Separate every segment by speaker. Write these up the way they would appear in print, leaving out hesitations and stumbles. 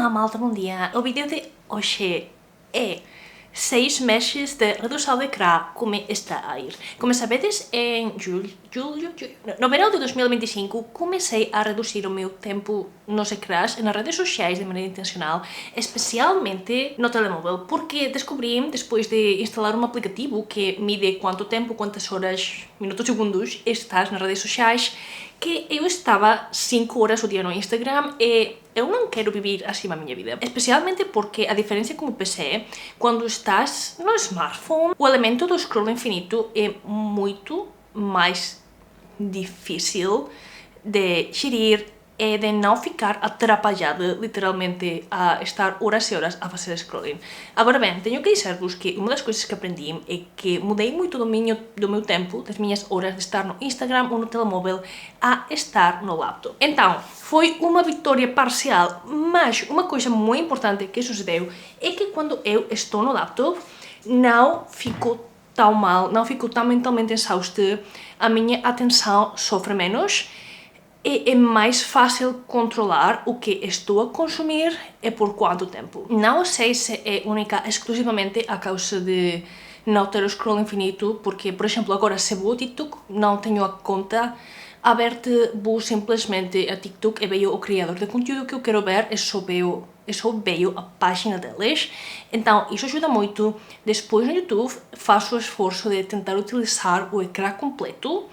Speaker 1: Olá malta, bom dia! O vídeo de hoje é 6 meses de redução de ecrã, como está a ir. Como sabedes, em no verão de 2025 comecei a reduzir o meu tempo nos ecrãs nas redes sociais de maneira intencional, especialmente no telemóvel, porque descobri, depois de instalar um aplicativo que mide quanto tempo, quantas horas, minutos, segundos estás nas redes sociais, que eu estava 5 horas ao dia no Instagram e eu não quero viver assim a minha vida. Especialmente porque, a diferença com o PC, quando estás no smartphone, o elemento do scroll infinito é muito mais difícil de gerir e de não ficar atrapalhada, literalmente, a estar horas e horas a fazer scrolling. Agora bem, tenho que dizer-vos que uma das coisas que aprendi é que mudei muito do meu tempo, das minhas horas de estar no Instagram ou no telemóvel, a estar no laptop. Então, foi uma vitória parcial, mas uma coisa muito importante que sucedeu é que quando eu estou no laptop, não fico tão mal, não fico tão mentalmente exausta, a minha atenção sofre menos, e é mais fácil controlar o que estou a consumir e por quanto tempo. Não sei se é única exclusivamente a causa de não ter o scroll infinito, porque, por exemplo, agora se vou ao TikTok, não tenho a conta aberta, vou simplesmente a TikTok e vejo o criador de conteúdo que eu quero ver e só vejo a página deles. Então, isso ajuda muito. Depois no YouTube, faço o esforço de tentar utilizar o ecrã completo,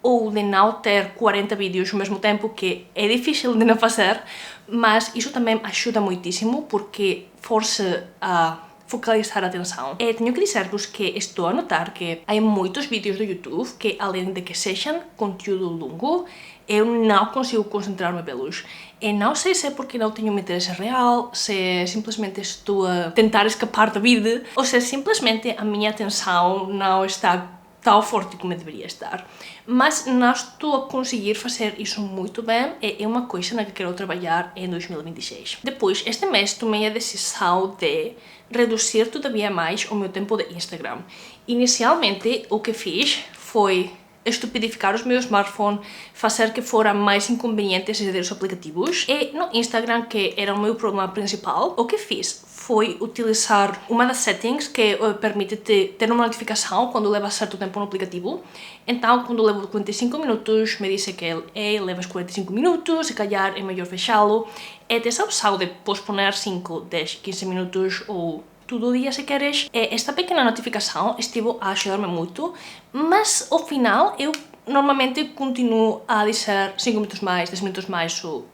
Speaker 1: ou de não ter 40 vídeos ao mesmo tempo, que é difícil de não fazer, mas isso também ajuda muitíssimo porque força a focalizar a atenção. E tenho que dizer-vos que estou a notar que há muitos vídeos do YouTube que, além de que sejam conteúdo longo, eu não consigo concentrar-me pelos. E não sei se é porque não tenho um interesse real, se simplesmente estou a tentar escapar da vida, ou se simplesmente a minha atenção não está tão forte como deveria estar. Mas não estou a conseguir fazer isso muito bem e é uma coisa na que quero trabalhar em 2026. Depois, este mês tomei a decisão de reduzir todavia mais o meu tempo de Instagram. Inicialmente, o que fiz foi estupidificar o meu smartphone, fazer que fora mais inconveniente aceder aos aplicativos, e no Instagram, que era o meu problema principal, o que fiz foi utilizar uma das settings que permite ter uma notificação quando leva certo tempo no aplicativo. Então, quando levo 45 minutos, me diz que levas 45 minutos, se calhar é melhor fechá-lo. E dessa opção de posponer 5, 10, 15 minutos ou todo o dia se queres, esta pequena notificação esteve a ajudar-me muito, mas ao final eu normalmente continuo a dizer 5 minutos mais, 10 minutos mais, ou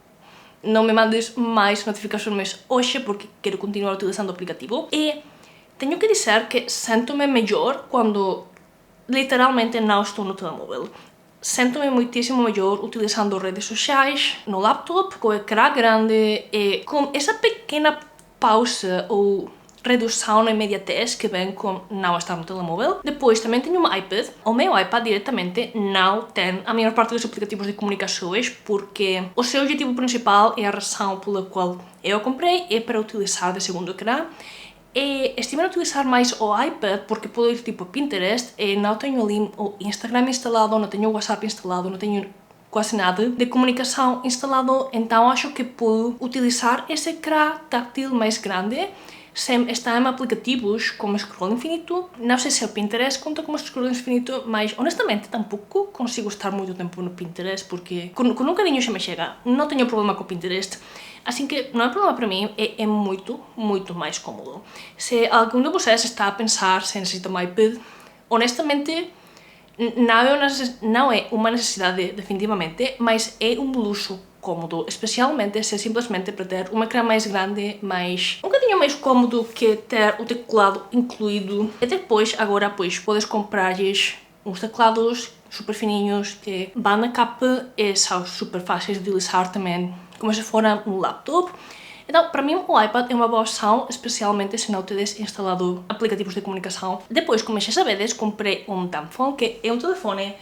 Speaker 1: não me mandes mais notificações hoje porque quero continuar utilizando o aplicativo. E tenho que dizer que sinto-me melhor quando literalmente não estou no telemóvel. Sinto-me muitíssimo melhor utilizando redes sociais no laptop, com o ecrã grande e com essa pequena pausa ou redução na imediatez que vem com não estar no telemóvel. Depois também tenho um iPad. O meu iPad diretamente não tem a maior parte dos aplicativos de comunicações porque o seu objetivo principal e a razão pela qual eu o comprei é para utilizar de segundo ecrã. E estive a utilizar mais o iPad porque posso ir tipo a Pinterest e não tenho ali o Instagram instalado, não tenho o WhatsApp instalado, não tenho quase nada de comunicação instalado, então acho que puedo utilizar esse ecrã táctil mais grande sem estar em aplicativos como scroll infinito. Não sei se o Pinterest conta como scroll infinito, mas honestamente tampouco consigo estar muito tempo no Pinterest porque com um carinho já me chega. Não tenho problema com o Pinterest, assim que não é problema para mim, é muito, muito mais cômodo. Se algum de vocês está a pensar se necessita um iPad, honestamente não é uma necessidade definitivamente, mas é um luxo cômodo, especialmente se é simplesmente para ter um ecrã mais grande, um bocadinho mais cômodo que ter o teclado incluído. E depois, agora, podes comprar uns teclados super fininhos que vão na capa e são super fáceis de utilizar também, como se fora um laptop. Então, para mim, o iPad é uma boa opção, especialmente se não teres instalado aplicativos de comunicação. Depois, como já sabedes, comprei um Dumbphone, que é um telefone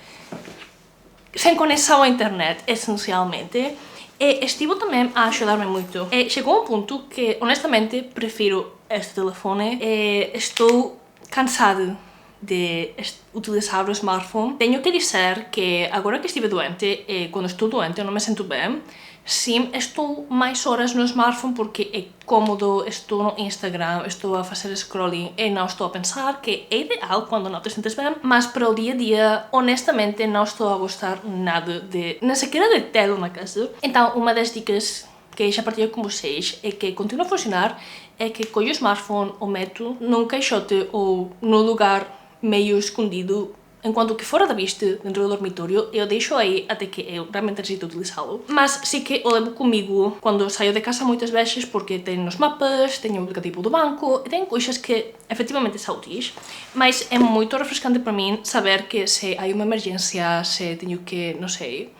Speaker 1: sem conexão à internet, essencialmente, e estive também a ajudar-me muito. E chegou um ponto que, honestamente, prefiro este telefone e estou cansada de utilizar o smartphone. Tenho que dizer que agora que estive doente, e quando estou doente eu não me sinto bem, sim, estou mais horas no smartphone porque é cômodo, estou no Instagram, estou a fazer scrolling e não estou a pensar que é ideal quando não te sentes bem, mas para o dia a dia, honestamente, não estou a gostar nada de, nem sequer de tê-lo na casa. Então, uma das dicas que já partilho com vocês é que continua a funcionar, é que com o smartphone o meto num caixote ou num lugar meio escondido, enquanto que fora da vista, dentro do dormitório, eu deixo aí até que eu realmente necessito utilizá-lo. Mas sim que o levo comigo quando saio de casa muitas vezes, porque tenho nos mapas, tenho o aplicativo do banco, e tenho coisas que efetivamente são úteis. Mas é muito refrescante para mim saber que se há uma emergência, se tenho que, não sei,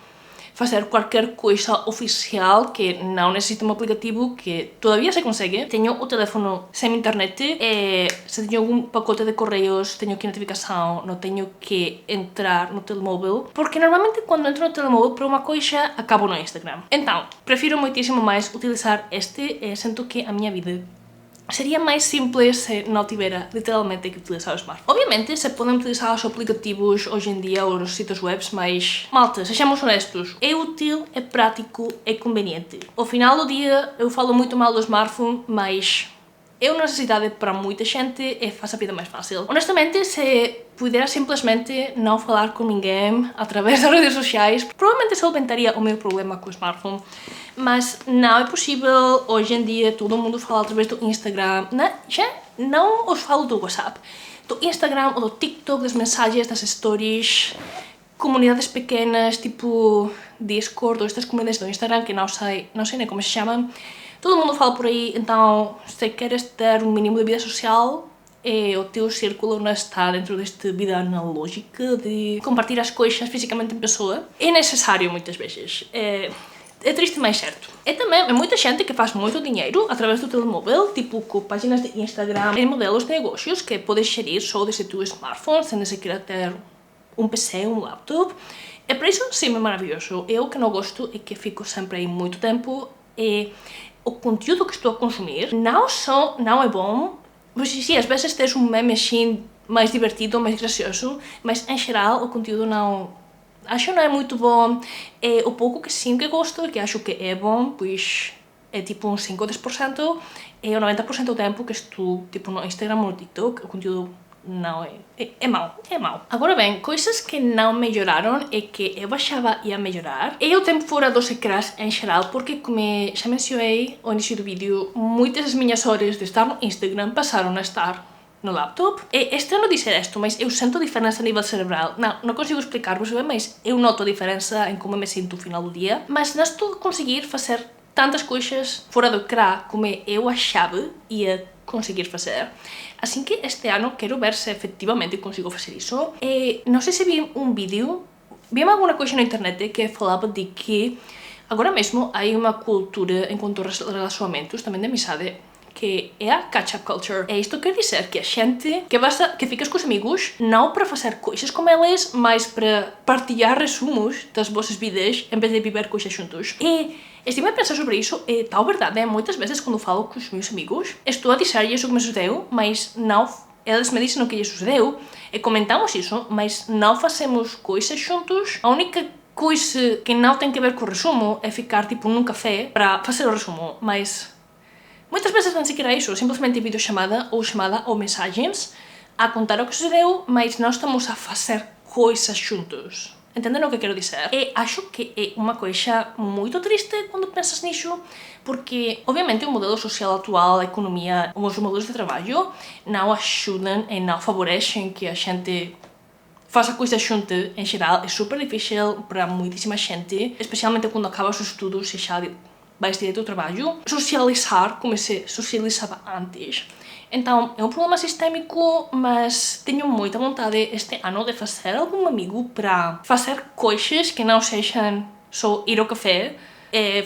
Speaker 1: fazer qualquer coisa oficial que não necessita um aplicativo, que todavía se consegue. Tenho o telefone sem internet, se tenho algum pacote de correios, tenho aqui notificação, não tenho que entrar no telemóvel, porque normalmente quando entro no telemóvel para uma coisa, acabo no Instagram. Então, prefiro muitíssimo mais utilizar este, sinto que a minha vida seria mais simples se não tivesse literalmente que utilizar o smartphone. Obviamente, se podem utilizar os aplicativos hoje em dia ou os sítios web, mas malta, sejamos honestos, é útil, é prático, é conveniente. Ao final do dia, eu falo muito mal do smartphone, mas é uma necessidade para muita gente e faz a vida mais fácil. Honestamente, se pudesse simplesmente não falar com ninguém através das redes sociais, provavelmente solventaria o meu problema com o smartphone. Mas não é possível, hoje em dia todo mundo fala através do Instagram, já não os falo do WhatsApp, do Instagram ou do TikTok, das mensagens, das stories, comunidades pequenas, tipo Discord ou estas comunidades do Instagram que não sei nem como se chamam. Todo mundo fala por aí, então se queres ter um mínimo de vida social, o teu círculo não está dentro desta vida analógica de compartilhar as coisas fisicamente em pessoa. É necessário muitas vezes. É triste, mas certo. E também é muita gente que faz muito dinheiro através do telemóvel, tipo com páginas de Instagram e modelos de negócios que podes gerir só desde o teu smartphone, sem sequer ter um PC, um laptop. E por isso, sim, é maravilhoso. Eu o que não gosto é que fico sempre aí muito tempo e o conteúdo que estou a consumir não só não é bom, mas sim, às vezes tens um meme assim mais divertido, mais gracioso, mas em geral o conteúdo não... Acho não é muito bom, o pouco que sim que gosto, que acho que é bom, pois é tipo uns 5 ou 10%, e o 90% do tempo que estou tipo no Instagram ou no TikTok, o conteúdo não é mau. Agora bem, coisas que não melhoraram e que eu achava ia melhorar é o tempo fora dos ecrãs em geral, porque como já mencionei no início do vídeo, muitas das minhas horas de estar no Instagram passaram a estar no laptop. É estranho dizer isto, mas eu sinto diferença a nível cerebral. Não consigo explicar-vos bem, mas eu noto a diferença em como me sinto no final do dia. Mas não estou a conseguir fazer tantas coisas fora do ecrã como eu achava ia conseguir fazer. Assim que este ano quero ver se efetivamente consigo fazer isso. Não sei se vi um vídeo, vi alguma coisa na internet que falava de que agora mesmo há uma cultura enquanto relacionamentos, também de amizade, que é a catch-up culture. Isto quer dizer que a gente que ficas com os amigos não para fazer coisas com eles, mas para partilhar resumos das vossas vidas em vez de viver coisas juntos. E estive a pensar sobre isso e tal verdade, muitas vezes quando falo com os meus amigos, estou a dizer-lhes o que me sucedeu, mas não, eles me dizem o que lhes sucedeu e comentamos isso, mas não fazemos coisas juntos. A única coisa que não tem a ver com o resumo é ficar tipo num café para fazer o resumo, mas muitas vezes nem sequer é isso, simplesmente videochamada ou mensagens a contar o que sucedeu, mas não estamos a fazer coisas juntos. Entendem o que quero dizer? E acho que é uma coisa muito triste quando pensas nisso, porque obviamente o modelo social atual, a economia, os modelos de trabalho não ajudam e não favorecem que a gente faça coisas juntas em geral. É super difícil para muitíssima gente, especialmente quando acaba os estudos e já vais direto ao trabalho, socializar como se socializava antes. Então, é um problema sistémico, mas tenho muita vontade este ano de fazer algum amigo para fazer coisas que não sejam só ir ao café,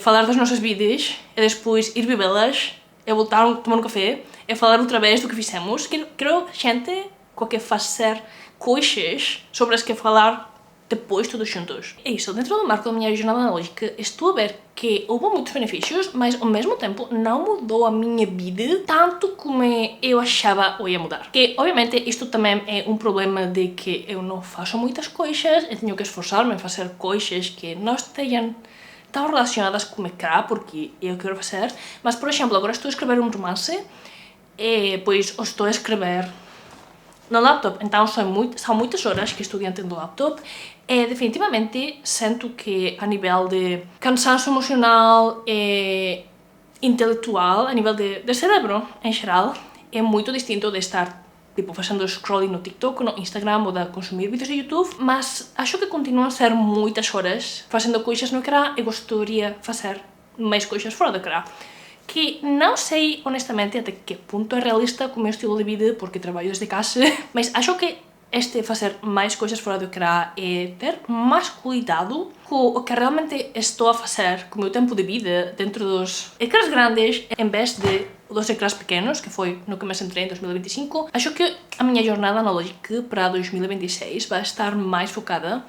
Speaker 1: falar das nossas vidas, e depois ir bebê-las, e voltar a tomar um café, e falar outra vez do que fizemos. Quero gente com que fazer coisas sobre as que falar depois todos juntos. É isso, dentro do marco da minha jornada analógica, estou a ver que houve muitos benefícios, mas ao mesmo tempo não mudou a minha vida tanto como eu achava ou ia mudar. Que obviamente isto também é um problema de que eu não faço muitas coisas, eu tenho que esforçar-me em fazer coisas que não estejam tão relacionadas com o ecrã, porque é o que eu quero fazer, mas, por exemplo, agora estou a escrever um romance e, pois, o estou a escrever no laptop, então são muitas horas que estou diante do laptop e definitivamente sinto que a nível de cansaço emocional e intelectual, a nível de cérebro em geral, é muito distinto de estar tipo fazendo scrolling no TikTok, no Instagram ou de consumir vídeos de YouTube, mas acho que continuam a ser muitas horas fazendo coisas no ecrã e gostaria de fazer mais coisas fora do ecrã. Que não sei honestamente até que ponto é realista com o meu estilo de vida, porque trabalho desde casa, mas acho que fazer mais coisas fora do ecrã e ter mais cuidado com o que realmente estou a fazer com o meu tempo de vida dentro dos ecrãs grandes em vez de dos ecrãs pequenos, que foi no que me centrei em 2025. Acho que a minha jornada analógica para 2026 vai estar mais focada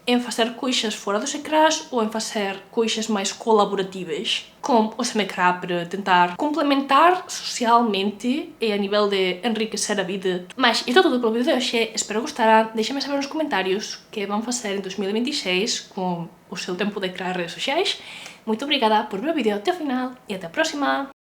Speaker 1: em fazer coisas fora dos ecrãs ou em fazer coisas mais colaborativas com o seu ecrã para tentar complementar socialmente e a nível de enriquecer a vida. Mas isto é tudo pelo vídeo de hoje, espero que gostaram. Deixem-me saber nos comentários o que vão fazer em 2026 com o seu tempo de ecrã e redes sociais. Muito obrigada por ver o vídeo até o final e até a próxima!